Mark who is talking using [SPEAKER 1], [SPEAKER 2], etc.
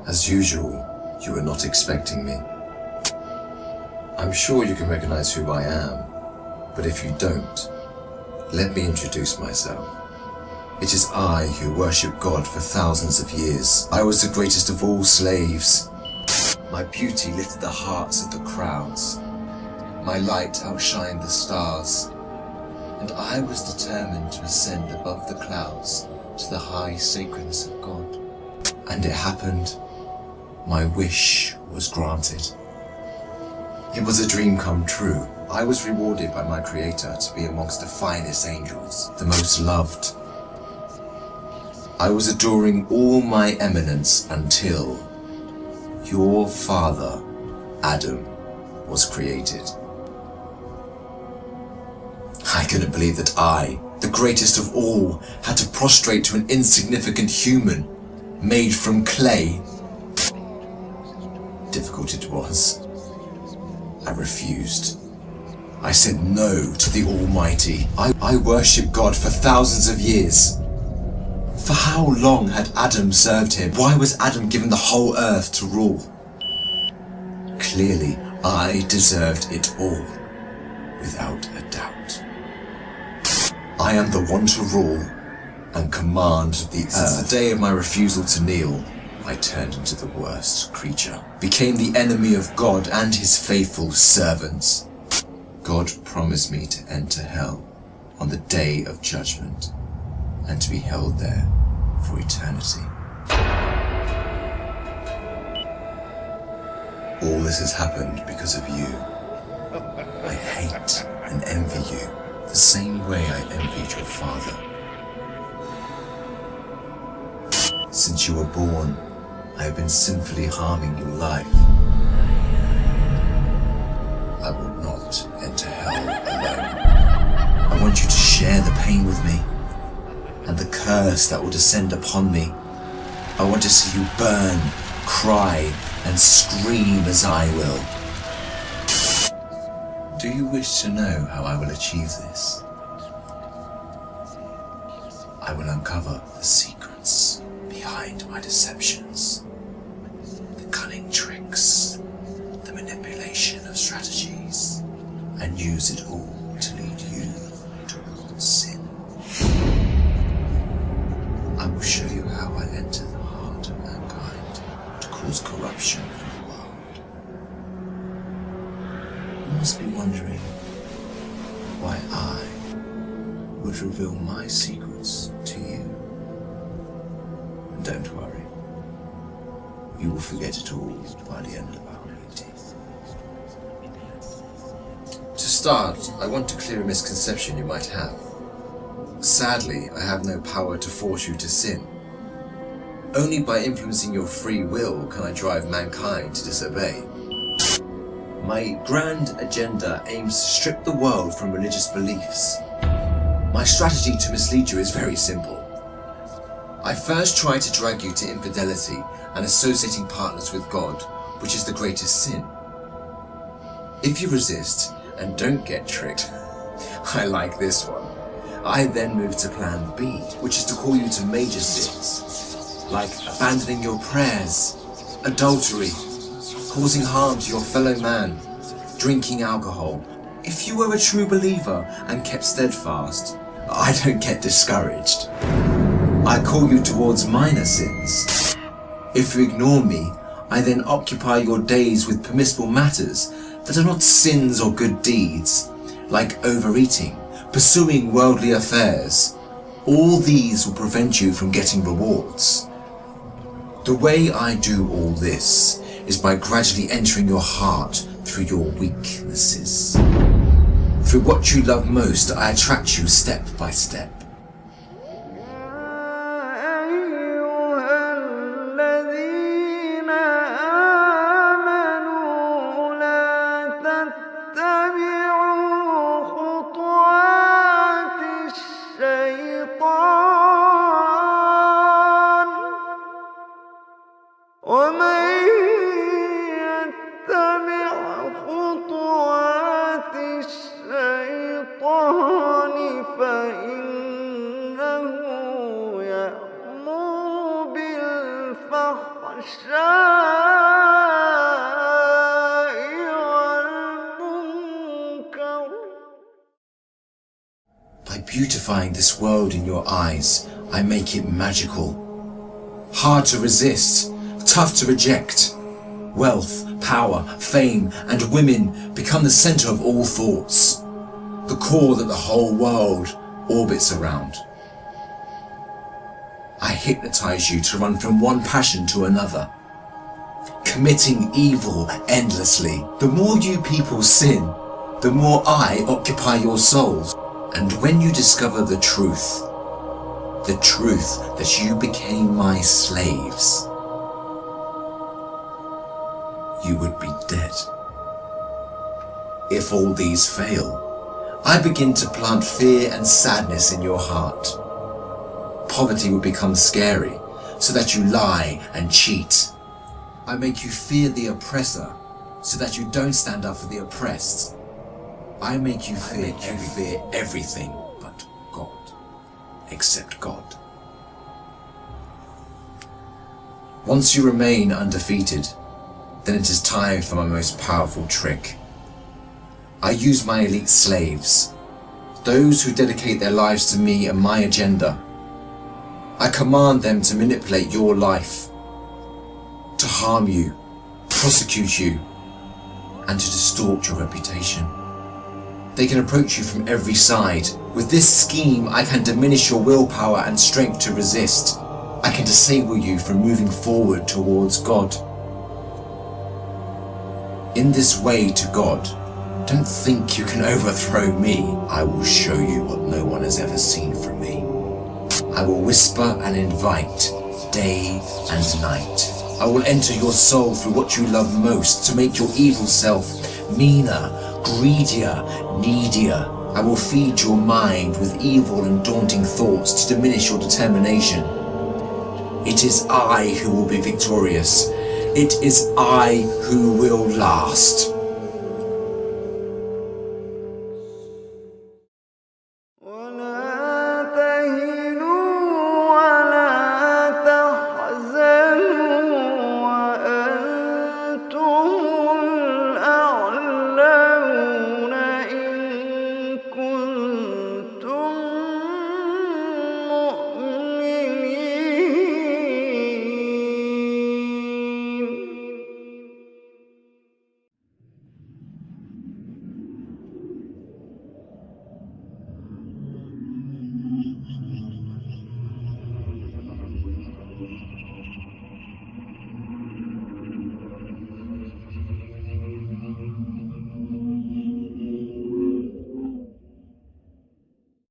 [SPEAKER 1] As usual, you were not expecting me. I'm sure you can recognize who I am, but if you don't, let me introduce myself. It is I who worship God for thousands of years. I was the greatest of all slaves. My beauty lifted the hearts of the crowds. My light outshined the stars. And I was determined to ascend above the clouds to the high sacredness of God. And it happened. My wish was granted. It was a dream come true. I was rewarded by my Creator to be amongst the finest angels, the most loved. I was adoring all my eminence until your father, Adam, was created. I couldn't believe that I, the greatest of all, had to prostrate to an insignificant human made from clay. Difficult it was. I refused. I said no to the Almighty. I worshipped God for thousands of years. For how long had Adam served him? Why was Adam given the whole earth to rule? Clearly, I deserved it all, without a doubt. I am the one to rule and command the earth. Since the day of my refusal to kneel, I turned into the worst creature, became the enemy of God and his faithful servants. God promised me to enter hell on the day of judgment and to be held there for eternity. All this has happened because of you. I hate and envy you the same way I envied your father. Since you were born, I have been sinfully harming your life. I will not enter hell alone. I want you to share the pain with me and the curse that will descend upon me. I want to see you burn, cry, and scream as I will. Do you wish to know how I will achieve this? I will uncover the secrets behind my deceptions, the cunning tricks, the manipulation of strategies, and use it all to lead you towards sin. I will show you how I enter the heart of mankind to cause corruption in the world. You must be wondering why I would reveal my secrets to you. And don't worry, you will forget it all by the end of our meeting. To start, I want to clear a misconception you might have. Sadly, I have no power to force you to sin. Only by influencing your free will can I drive mankind to disobey. My grand agenda aims to strip the world from religious beliefs. My strategy to mislead you is very simple. I first try to drag you to infidelity and associating partners with God, which is the greatest sin. If you resist and don't get tricked, I like this one. I then move to plan B, which is to call you to major sins, like abandoning your prayers, adultery, causing harm to your fellow man, drinking alcohol. If you were a true believer and kept steadfast, I don't get discouraged. I call you towards minor sins. If you ignore me, I then occupy your days with permissible matters that are not sins or good deeds, like overeating, pursuing worldly affairs. All these will prevent you from getting rewards. The way I do all this is by gradually entering your heart through your weaknesses. Through what you love most, I attract you step by step.
[SPEAKER 2] خطوات الشيطان فإن
[SPEAKER 1] beautifying this world in your eyes, I make it magical. Hard to resist, tough to reject. Wealth, power, fame, and women become the center of all thoughts, the core that the whole world orbits around. I hypnotize you to run from one passion to another, committing evil endlessly. The more you people sin, the more I occupy your souls. And when you discover the truth that you became my slaves, you would be dead. If all these fail, I begin to plant fear and sadness in your heart. Poverty would become scary, so that you lie and cheat. I make you fear the oppressor, so that you don't stand up for the oppressed. I make you fear everything but God, except God. Once you remain undefeated, then it is time for my most powerful trick. I use my elite slaves, those who dedicate their lives to me and my agenda. I command them to manipulate your life, to harm you, prosecute you, and to distort your reputation. They can approach you from every side. With this scheme, I can diminish your willpower and strength to resist. I can disable you from moving forward towards God. In this way to God, don't think you can overthrow me. I will show you what no one has ever seen from me. I will whisper and invite, day and night. I will enter your soul through what you love most to make your evil self meaner, greedier, needier. I will feed your mind with evil and daunting thoughts to diminish your determination. It is I who will be victorious. It is I who will last.